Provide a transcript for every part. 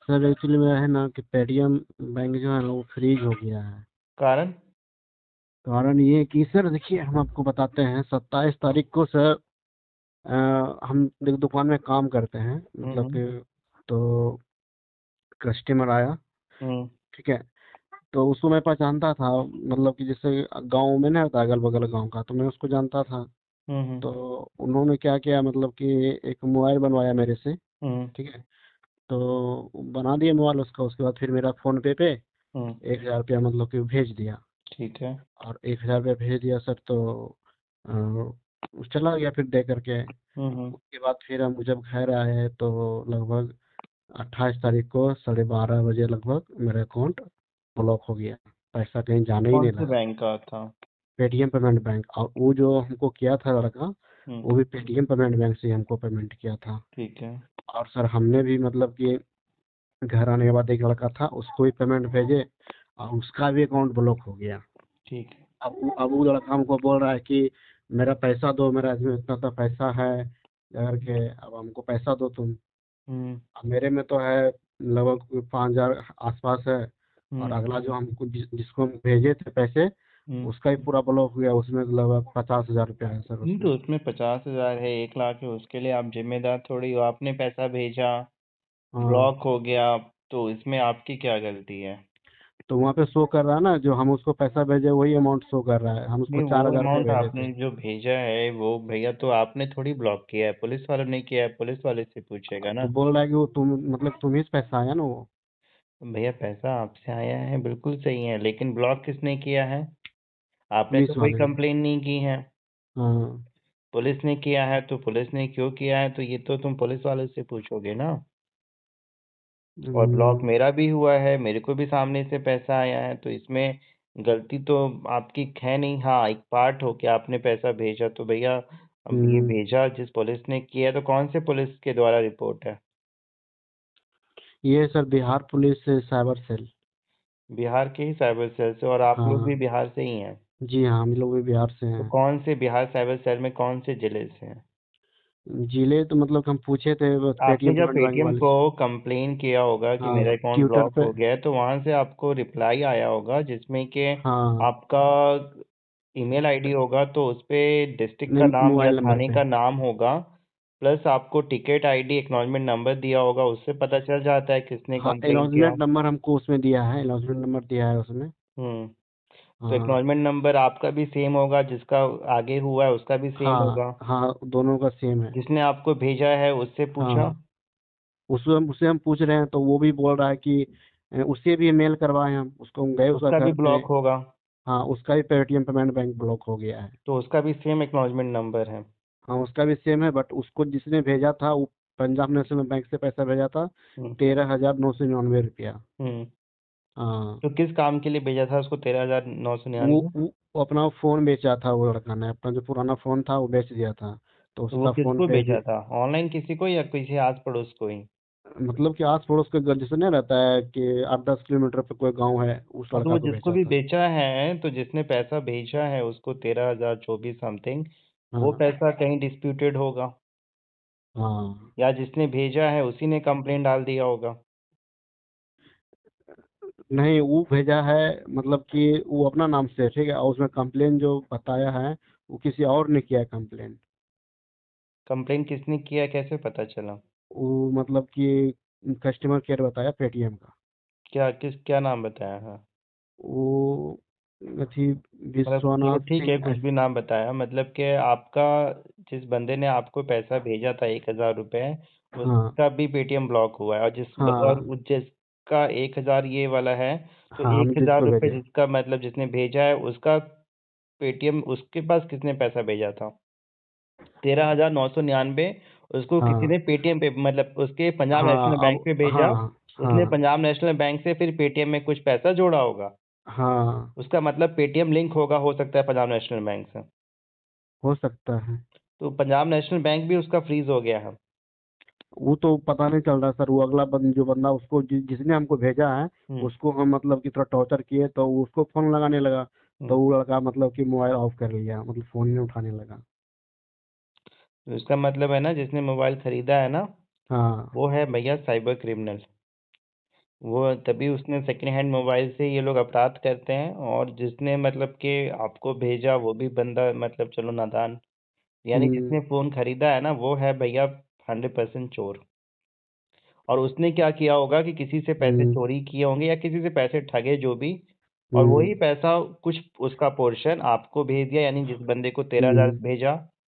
Sir actually में है ना कि पेटीएम बैंक जो है ना वो फ्रीज हो गया है। कारण? कारण ये है कि सर देखिए हम आपको बताते हैं 27 तारीख को सर। हम एक दुकान में काम करते हैं मतलब हम्म। कि तो कस्टमर आया। हम्म। ठीक है। तो उसको मैं पहचानता था मतलब कि जैसे गांव में ना होता अगल बगल गांव का तो मैं उसको जानता था। हम्म। तो उन्होंने क्या किया मतलब कि एक मोबाइल बनवाया मेरे से। हम्म। ठीक है। तो बना दिया मोबाइल उसका उसके बाद फिर मेरा फ़ोन पे 1,000 रुपया मतलब कि भेज दिया। ठीक है। और 1,000 रुपया भेज दिया सर तो चला गया फिर दे करके। हम्म। उसके बाद फिर हम जब घर आए तो लगभग 28 तारीख को 12:30 बजे लगभग मेरा अकाउंट ब्लॉक हो गया। पैसा कहीं जाने ही कौन नहीं से लगा। बैंक का था? पेटीएम पेमेंट बैंक और वो जो हमको किया था लड़का हम्म। वो भी पेटीएम पेमेंट बैंक से ही हमको पेमेंट किया था। ठीक है। और सर हमने भी मतलब कि घर आने के बाद एक लड़का था उसको भी पेमेंट भेजे और उसका भी अकाउंट ब्लॉक हो गया। ठीक है। अब वो लड़का हमको बोल रहा है कि मेरा पैसा दो मेरा इसमें इतना सा पैसा है करके अब हमको पैसा दो तुम। हम्म। अब मेरे में तो है लगभग 5,000 आसपास है। और हम्म। अगला जो हमको जिसको हम भेजे थे पैसे हम्म। उसका ही पूरा ब्लॉक हो गया उसमें तो लगभग 50,000 रुपया है सर नहीं, उसमें। तो उसमें 50,000 है, 1 लाख है, उसके लिए आप जिम्मेदार थोड़ी हो। आपने पैसा भेजा, हाँ। ब्लॉक हो गया, तो इसमें आपकी क्या गलती है? तो वहाँ पे शो कर रहा है ना जो हम उसको पैसा भेजे वही अमाउंट शो कर रहा है हम उसको नहीं, वो 4,000 रुपये अमाउंट भेजे थे। आपने जो भेजा है वो भैया तो आपने थोड़ी ब्लॉक किया है, पुलिस वालों ने किया है, पुलिस वाले से पूछेगा तो ना। बोल रहा है कि वो तुम मतलब तुम ही से पैसा आया ना वो। भैया पैसा आपसे आया है, बिल्कुल सही है, लेकिन ब्लॉक किसने किया है? आपने तो पुलिस कोई वाले ने। कंप्लेन नहीं की है। हाँ। पुलिस ने किया है तो पुलिस ने क्यों किया है, तो ये तो तुम पुलिस वाले से पूछोगे ना। और ब्लॉक हम्म, मेरा भी हुआ है, मेरे को भी सामने से पैसा आया है, तो इसमें गलती तो आपकी है नहीं। हाँ, एक पार्ट हो कि आपने पैसा भेजा, तो भैया अब ये हम्म। भेजा जिस पुलिस ने किया है, तो कौन से पुलिस के द्वारा रिपोर्ट है? ये सर बिहार पुलिस से साइबर सेल। बिहार के ही साइबर सेल से, और आप लोग भी हाँ। बिहार से ही हैं? जी हाँ हम लोग भी बिहार से तो हैं। कौन से बिहार साइबर सेल में कौन से जिले से हैं? जिले तो मतलब हम पूछे थे आपने पेटीएम जब पेमेंट बैंक पेटीएम वाले को से। कंप्लेन किया होगा कि मेरा हाँ अकाउंट ट्विटर ब्लॉक पे। हो गया है, तो वहां से आपको रिप्लाई आया होगा जिसमें कि हाँ। आपका ईमेल आईडी होगा, तो उस पे डिस्ट्रिक्ट का नहीं नाम या मोबाइल नंबर थाने पे। का नाम होगा, प्लस आपको टिकट आईडी एक्नॉलेजमेंट नंबर दिया होगा, उससे पता चल जाता है किसने हाँ कंप्लेन किया। अनाउंसमेंट नंबर हमको उसमें दिया है अनाउंसमेंट नंबर दिया है उसमें। हम्म। तो हाँ। एक्नॉलेजमेंट नंबर आपका भी सेम होगा, जिसका आगे हुआ है उसका भी सेम हाँ होगा। हाँ दोनों का सेम है। जिसने आपको भेजा है उससे पूछा? हाँ उससे हम पूछ रहे हैं तो वो भी बोल रहा है कि उससे भी मेल करवाए हम उसको हम गए उसका उसका भी घर पे। ब्लॉक होगा, हाँ उसका भी पेटीएम पेमेंट बैंक ब्लॉक हो गया है। तो उसका भी सेम एक्नॉलेजमेंट नंबर है। हाँ उसका भी सेम है बट उसको जिसने भेजा था वो पंजाब नेशनल बैंक से पैसा भेजा था हम्म। 13,999 रुपया। हम्म। हाँ। तो किस काम के लिए भेजा था उसको 13,999? वो अपना फ़ोन बेचा था वो लड़का ने अपना जो पुराना फ़ोन था वो बेच दिया था। तो तो वो उसका फ़ोन किसको पे भेजा था, ऑनलाइन किसी को या किसी आस पड़ोस को ही? मतलब कि आस पड़ोस के जैसे नहीं रहता है कि 8-10 किलोमीटर पे कोई गांव है उस हाँ, तो लड़का वो को जिसको बेचा भी था। बेचा है, तो जिसने पैसा भेजा है उसको 13,024 समथिंग, वो हाँ। पैसा कहीं डिस्प्यूटेड होगा, हाँ। या जिसने भेजा है उसी ने कंप्लेंट डाल दिया होगा। नहीं वो भेजा है मतलब कि वो अपना नाम से ठीक है और उसमें कंप्लेन जो बताया है वो किसी और ने किया है कंप्लेन। कंप्लेंट किसने किया, कैसे पता चला? वो मतलब कि कस्टमर केयर बताया पेटीएम का। क्या नाम बताया है? वो थी मतलब चलो विश्वनाथ ठीक है, सिंह कुछ भी नाम बताया, मतलब कि आपका जिस बंदे ने आपको पैसा भेजा था 1,000 रुपये, हाँ। उसका भी पेटीएम ब्लॉक हुआ है, और हाँ। जिसका 1,000 ये वाला है, तो हाँ हम एक हजार जिसको रुपये भेजे। जिसका मतलब जिसने भेजा है उसका पेटीएम, उसके पास किसने पैसा भेजा था? 13,999 उसको किसी हाँ। ने पेटीएम पे, मतलब उसके पंजाब हाँ नेशनल बैंक अब पे भेजा। हाँ। उसने हाँ। पंजाब नेशनल बैंक से फिर पेटीएम में कुछ पैसा जोड़ा होगा, हाँ उसका मतलब पेटीएम लिंक होगा, हो सकता है पंजाब नेशनल बैंक से। हो सकता है। तो पंजाब नेशनल बैंक भी उसका फ्रीज हो गया है। वो तो पता नहीं चल रहा सर वो अगला जो बंदा उसको जिसने हमको भेजा है हम्म। उसको हम मतलब कि थोड़ा टॉर्चर किए तो वो उसको फोन लगाने लगा। हम्म। तो वो लड़का मतलब कि मोबाइल ऑफ कर लिया मतलब फोन ही नहीं उठाने लगा। तो इसका मतलब है ना, जिसने मोबाइल खरीदा है ना, हाँ। वो है भैया साइबर क्रिमिनल। वो तभी उसने सेकंड हैंड मोबाइल से ये लोग अपराध करते हैं, और जिसने मतलब कि आपको भेजा वो भी बंदा मतलब चलो नादान, यानी हम्म जिसने फ़ोन खरीदा है ना वो है भैया 100% चोर। और उसने क्या किया होगा कि किसी से पैसे हम्म चोरी किए होंगे या किसी से पैसे ठगे जो भी, और हम्म वही पैसा कुछ उसका पोर्शन आपको भेज दिया, यानी जिस बंदे को 13,000 हम्म भेजा,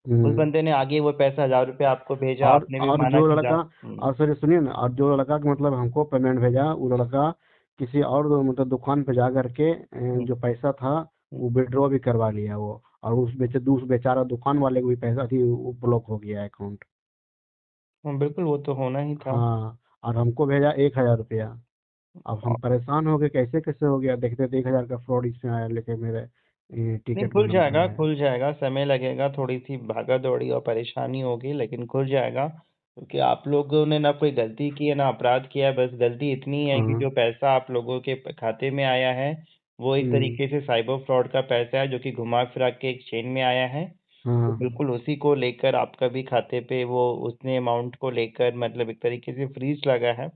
उस हम्म। बंदे ने आगे वो पैसा 1,000 रुपये आपको भेजा, आपने भी और माना जो कि जा। लड़का, और सर सुनिए ना, और जो लड़का कि मतलब हमको पेमेंट भेजा, वो लड़का किसी और मतलब दुकान पे जा करके हुँ, जो पैसा था हुँ। वो विड्रॉ भी करवा लिया वो। और उस बेचारा दुकान वाले को भी पैसा थी, वो ब्लॉक हो गया अकाउंट। हाँ, बिल्कुल वो तो होना ही था। हाँ, और हमको भेजा 1,000 रुपया। अब हम परेशान हो गए, कैसे कैसे हो गया, देखते थे 1,000 का फ्रॉड इसमें आया, लेके मेरे नहीं, टिकट में नंबर आया। खुल जाएगा, समय लगेगा, थोड़ी-सी भागा-दौड़ी और परेशानी होगी, लेकिन खुल जाएगा। क्योंकि आप लोगों ने ना कोई गलती की है, ना अपराध किया है, बस गलती इतनी है कि हाँ। जो पैसा आप लोगों के खाते में आया है, वो एक हम्म तरीके से साइबर फ्रॉड का पैसा है, जो कि घुमा-फिरा के एक चेन में आया है। तो हाँ। बिल्कुल उसी को लेकर आपका भी खाते पे वो उतने अमाउंट को लेकर मतलब एक तरीके से फ्रीज़ लगा है।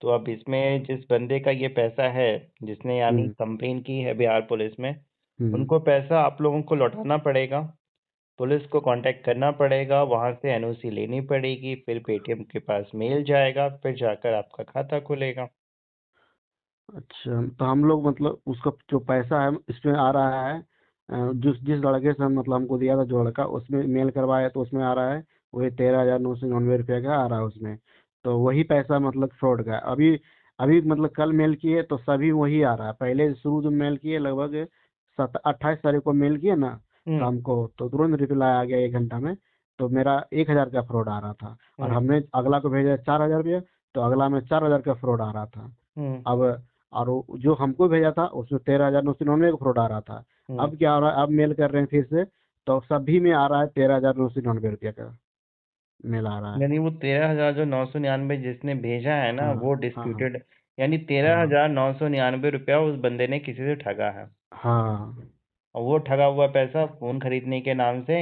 तो अब इसमें जिस बंदे का ये पैसा है, जिसने यानी हम्म कंप्लेन की है बिहार पुलिस में, हम्म। उनको पैसा आप लोगों को लौटाना पड़ेगा। पुलिस को कॉन्टैक्ट करना पड़ेगा, वहाँ से एनओसी लेनी पड़ेगी, फिर पेटीएम के पास मेल जाएगा, फिर जाकर आपका खाता खुलेगा। अच्छा, तो हम लोग मतलब उसका जो पैसा है इसमें आ रहा है, जिस जिस लड़के से मतलब हमको दिया था जो लड़का, उसमें मेल करवाया तो उसमें आ रहा है वही 13,999 रुपया का आ रहा है उसमें। तो वही पैसा मतलब फ्रॉड का है। अभी अभी मतलब कल मेल किए तो सभी वही आ रहा है। पहले शुरू जो मेल किए लगभग 28 तारीख को मेल किए ना हुँ, शाम को, तो तुरंत रिप्लाई आ गया 1 घंटा में। तो मेरा 1,000 का फ्रॉड आ रहा था। और हुँ, हमने अगला को भेजा 4,000 रुपया, तो अगला में 4,000 का फ्रॉड आ रहा था। हुँ, अब और जो हमको भेजा था उसमें 13,999 का फ्रॉड आ रहा था। हुँ। अब क्या हो रहा है, अब मेल कर रहे हैं फिर से, तो सभी में आ रहा है 13,999 रुपया का मेल आ रहा है। यानी वो 13,000 जो 999 जिसने भेजा है ना, हाँ वो हाँ हाँ डिस्प्यूटेड, यानी हाँ 13,999 रुपया उस बंदे ने किसी से ठगा है। हाँ। और वो ठगा हुआ पैसा फ़ोन खरीदने के नाम से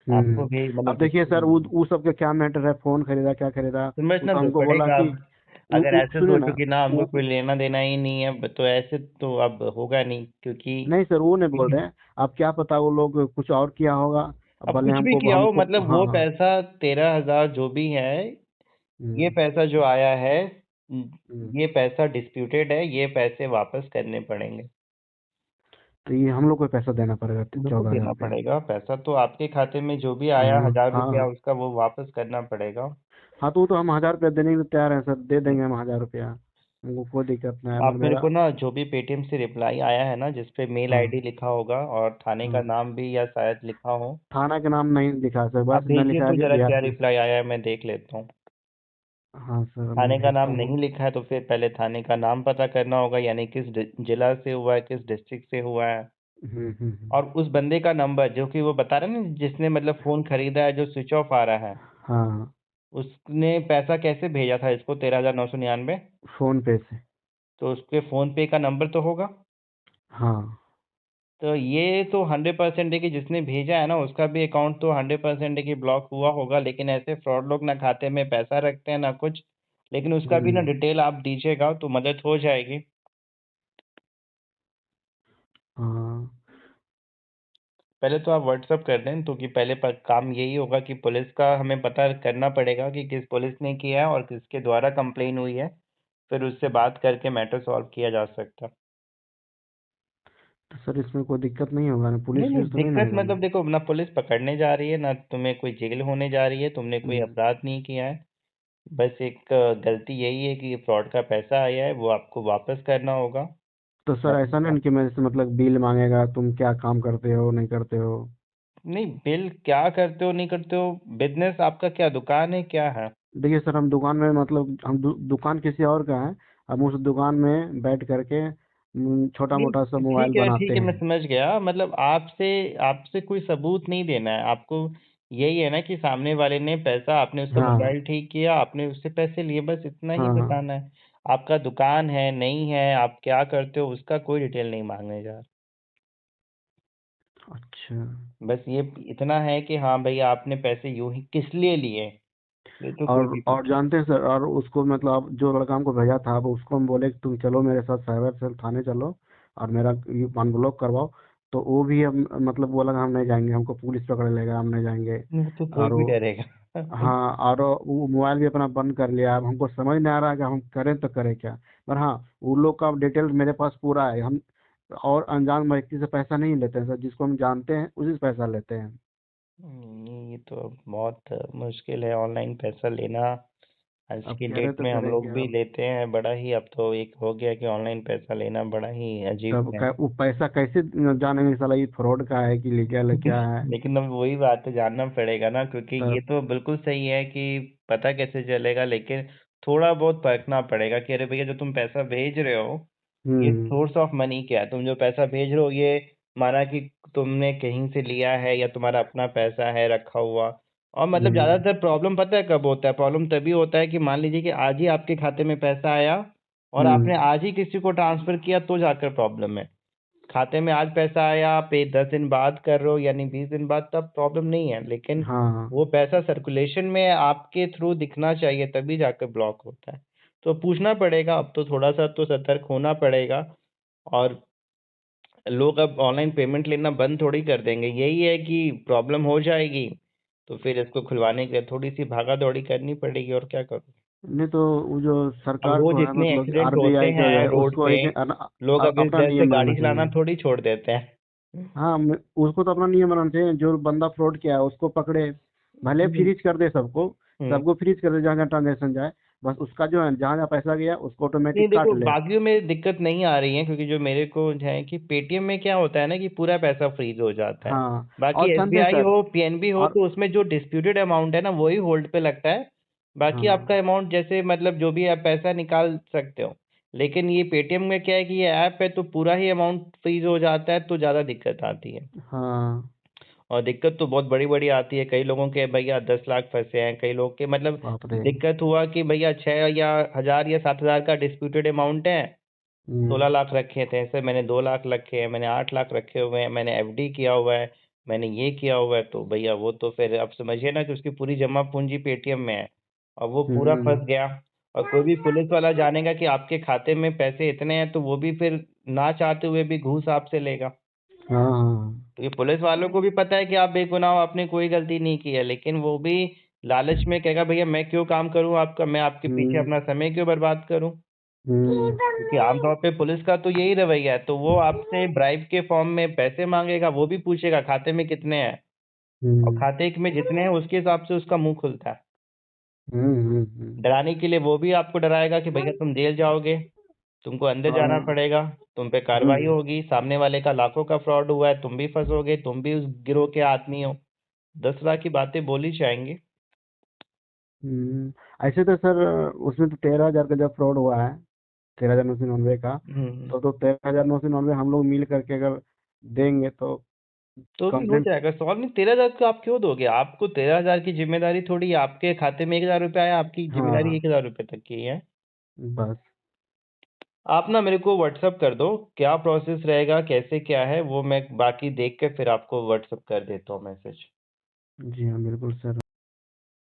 आपको भी अब मतलब देखिए किसी सर, वो सब का क्या मैटर है, फोन खरीदा क्या खरीदा। वो समझना तो तो हमको बोला पड़ेगा कि अब। अगर ऐसे सुनिए सोचो ना, कि ना हमको वो कोई लेना-देना ही नहीं है, तो ऐसे तो अब होगा नहीं, क्योंकि नहीं सर, वो नहीं बोल रहे हैं। अब क्या पता वो लोग कुछ और किया होगा। अब अब भले कुछ भी हमको किया हो, हमको मतलब हाँ वो हाँ। पैसा 13,000 जो भी है, ये हम्म पैसा जो आया है, उम, हम्म। ये पैसा डिस्प्यूटेड है, ये पैसे वापस करने पड़ेंगे। तो ये हम लोग को पैसा देना पड़ेगा बिल्कुल 14,000 देना रुपया। पड़ेगा, पैसा तो आपके खाते में जो भी आया हाँ 1,000 हाँ रुपया हाँ। उसका वो वापस करना पड़ेगा। हाँ, तो वो तो हम 1,000 रुपया देने के लिए तैयार हैं सर, दे हुँ। देंगे हम 1,000 रुपया। हमको कोई दिक्कत नहीं है, आप मतलब मेरे मेरा। को ना जो भी पेटीएम से रिप्लाई आया है ना, जिस पे मेल हाँ आईडी लिखा होगा और थाने का हाँ। नाम भी या शायद लिखा हो, थाना का नाम नहीं लिखा है सर, आप बस इतना भेजिए लिखा है तो कि ज़रा बिहार क्या पुलिस। रिप्लाई आया है मैं देख लेता हूँ। हाँ सर, मैं थाने का नाम भेजता हूँ। नहीं लिखा है तो फिर पहले थाने का नाम पता करना होगा, यानी किस जिला से हुआ है, किस डिस्ट्रिक्ट से हुआ है, हम्म। और उस बंदे का नंबर जो कि वो बता रहा है ना जिसने मतलब फ़ोन खरीदा है जो स्विच ऑफ आ रहा है, हाँ, उसने पैसा कैसे भेजा था इसको 13,999? फोन पे से। तो उसके फ़ोन पे का नंबर तो होगा। हाँ। तो ये तो 100% है कि जिसने भेजा है ना उसका भी अकाउंट तो 100% है कि ब्लॉक हुआ होगा, लेकिन ऐसे फ्रॉड लोग ना खाते में पैसा रखते हैं ना कुछ, लेकिन उसका भी ना हम्म। डिटेल आप दीजिएगा तो मदद हो जाएगी। हाँ। पहले तो आप व्हाट्सएप कर दें, तो कि पहले काम यही होगा कि पुलिस का हमें पता करना पड़ेगा कि किस पुलिस ने किया है और किसके द्वारा कंप्लेन हुई है, फिर उससे बात करके मैटर सॉल्व किया जा सकता है। तो सर इसमें कोई दिक्कत नहीं होगा ना, नहीं, पुलिस नहीं, वुलिस तो नहीं दिक्कत रहेगा मतलब ना। देखो ना पुलिस पकड़ने जा रही है, ना तुम्हें कोई जेल होने जा रही है, तुमने कोई हम्म। अपराध नहीं किया है। बस एक गलती यही है कि फ्रॉड का पैसा आया है, वो आपको वापस करना होगा। तो सर बाकी ऐसा का नहीं कि मेरे से मतलब बिल मांगेगा, तुम क्या काम करते हो नहीं करते हो। नहीं, बिल क्या करते हो, नहीं करते हो, बिज़नेस आपका क्या दुकान है, क्या है? देखिए सर, हम दुकान में मतलब हम दुकान किसी और का है। हम उस दुकान में बैठ करके छोटा नहीं, मोटा सा मोबाइल ठीक बनाते है, मैं हैं। समझ गया। मतलब आपसे आपसे कोई सबूत नहीं देना है। आपको यही है ना कि सामने वाले ने पैसा आपने उसका हाँ मोबाइल ठीक किया, आपने उससे पैसे लिए, बस इतना ही हाँ हाँ। बताना है। आपका दुकान है, नहीं है, आप क्या करते हो, उसका कोई डिटेल नहीं माँगने जा रहा। अच्छा। बस ये इतना है कि हाँ, भई आपने पैसे यूँ ही किस लिए लिए? ये तो कोई भी और जानते हैं सर, और उसको मतलब अब जो लड़का हमको भेजा था, अब उसको हम बोले कि तुम चलो मेरे साथ साइबर सेल थाने चलो और मेरा ये अनब्लॉक करवाओ। तो वो भी हम मतलब बोला कि हम नहीं जाएंगे, हमको पुलिस पकड़ लेगा, हम नहीं जाएंगे। वो तो कोई और भी वो, डरेगा। हाँ, और वो मोबाइल भी अपना बंद कर लिया। अब हमको समझ नहीं आ रहा है कि हम करें तो करें क्या। पर हाँ, वो लोग का डिटेल मेरे पास पूरा है। हम और अनजान व्यक्ति से पैसा नहीं लेते हैं सर, जिसको हम जानते हैं उसी से पैसा लेते हैं। ये तो अब बहुत मुश्किल है ऑनलाइन पैसा लेना। आज अब की करें डेट तो में हम करें लोग क्या भी अब। लेते हैं, बड़ा ही अब तो एक हो गया कि ऑनलाइन पैसा लेना बड़ा ही अजीब तब है। वो पैसा कैसे जानेंगे साला ये फ्रॉड का है कि लीगल है क्या है। लेकिन अब वही बात है, जानना पड़ेगा ना, क्योंकि ये तब। तो बिल्कुल सही है कि पता कैसे चलेगा, लेकिन थोड़ा बहुत परखना पड़ेगा कि अरे भैया जो तुम पैसा भेज रहे हो, ये हम्म। सोर्स ऑफ मनी क्या है। तुम जो पैसा भेज रहे हो ये माना कि तुमने कहीं से लिया है या तुम्हारा अपना पैसा है रखा हुआ। और मतलब हम्म। ज्यादातर प्रॉब्लम पता है कब होता है, प्रॉब्लम तभी होता है कि मान लीजिए कि आज ही आपके खाते में पैसा आया और हम्म। आपने आज ही किसी को ट्रांसफर किया तो जाकर प्रॉब्लम है। खाते में आज पैसा आया, आप 10 दिन बाद कर रहे हो यानी 20 दिन बाद, तब प्रॉब्लम नहीं है, लेकिन हाँ। वो पैसा सर्कुलेशन में आपके थ्रू दिखना चाहिए तभी जाकर ब्लॉक होता है। तो पूछना पड़ेगा, अब तो थोड़ा सा तो सतर्क होना पड़ेगा। और लोग अब ऑनलाइन पेमेंट लेना बंद थोड़ी कर देंगे, यही है कि प्रॉब्लम हो जाएगी तो फिर इसको खुलवाने के लिए थोड़ी सी भागा दौड़ी करनी पड़ेगी, और क्या करूँ। नहीं तो वो जो अब सरकार रोज तो है, इतने मतलब एक्सीडेंट होते आरबीआई जो हैं है रोड उसको पे, एक लोग अब इस अपना डर से नियम बनाना गाड़ी चलाना चाहिए। थोड़ी छोड़ देते हैं। हाँ, उसको तो अपना नियम बनाना चाहिए। जो बंदा फ्रॉड किया है उसको पकड़े, भले फ्रीज कर दे सबको। हम्म। सबको फ्रीज कर दे जहाँ जहाँ ट्रांजेक्शन जाए। बस उसका जो है जहाँ जहाँ पैसा गया उसको नहीं ऑटोमेटिक देखो, काट ले। बाकियों में दिक्कत नहीं आ रही है, क्योंकि जो मेरे को है कि पेटीएम में क्या होता है ना कि पूरा पैसा फ्रीज हो जाता है। हाँ, बाकी और जानते हैं एसबीआई सर। हो पीएनबी हो और तो उसमें जो डिस्प्यूटेड अमाउंट है ना वही होल्ड पे लगता है। बाकी हाँ। आपका अमाउंट जैसे मतलब जो भी आप पैसा निकाल सकते हो। लेकिन ये पेटीएम में क्या है कि ये ऐप है तो पूरा ही अमाउंट फ्रीज हो जाता है तो ज़्यादा दिक्कत आती है। हाँ। और दिक्कत तो बहुत बड़ी बड़ी आती है, कई लोगों के भैया 10 लाख फंसे हैं, कई लोग के मतलब बाप रे। दिक्कत हुआ कि भैया 6 या 1000 या 7 हजार का डिस्प्यूटेड अमाउंट है। हम्म। 16 लाख रखे थे ऐसे, मैंने 2 लाख रखे हैं, मैंने 8 लाख रखे हुए हैं, मैंने एफडी किया हुआ है, मैंने ये किया हुआ है, तो भैया वो तो फिर अब समझिए ना कि उसकी पूरी जमा पूंजी पेटीएम में है और वो पूरा हम्म। फंस गया। और कोई भी पुलिस वाला जानेगा कि आपके खाते में पैसे इतने हैं तो वो भी फिर ना चाहते हुए भी घूस आपसे लेगा। हाँ। हाँ। तो ये पुलिस वालों को भी पता है कि आप बेगुनाह हो, आपने कोई गलती नहीं की है, लेकिन वो भी लालच में कहेगा भैया मैं क्यों काम करूं आपका, मैं आपके पीछे हम्म। अपना समय क्यों बर्बाद करूं। हम्म। क्योंकि आमतौर पे पुलिस का तो यही रवैया है, तो वो आपसे ब्राइब के फॉर्म में पैसे मांगेगा, वो भी पूछेगा खाते में कितने हैं, और हम्म। खाते में जितने हैं उसके हिसाब से उसका मुंह खुलता है। हम्म। डराने के लिए वो भी आपको डराएगा कि भैया तुम जेल जाओगे, तुमको अंदर जाना हाँ। पड़ेगा, तुम पे कार्रवाई हम्म। होगी, सामने वाले का लाखों का फ्रॉड हुआ है, तुम भी फंसोगे, तुम भी उस गिरोह के आदमी हो। 10 लाख की बातें बोली जाएंगी। ऐसे तो सर, उसमें तो 13,000 का जब फ्रॉड हुआ है, 13,999 का। हम्म। तो 13,999 हम लोग मिल करके अगर देंगे तो तो भी हो कंप्लेंट। जाएगा सॉल्व। नहीं, 13 हजार का आप क्यों दोगे, आपको 13 हजार की जिम्मेदारी थोड़ी है, आपके खाते में 1 हजार रुपया आया, आपकी जिम्मेदारी हाँ। 1 हजार रुपये तक की है। बस। आप ना मेरे को व्हाट्सअप कर दो, क्या प्रोसेस रहेगा कैसे क्या है, वो मैं बाकी देख के फिर आपको व्हाट्सअप कर देता हूँ मैसेज। जी हाँ, बिल्कुल सर।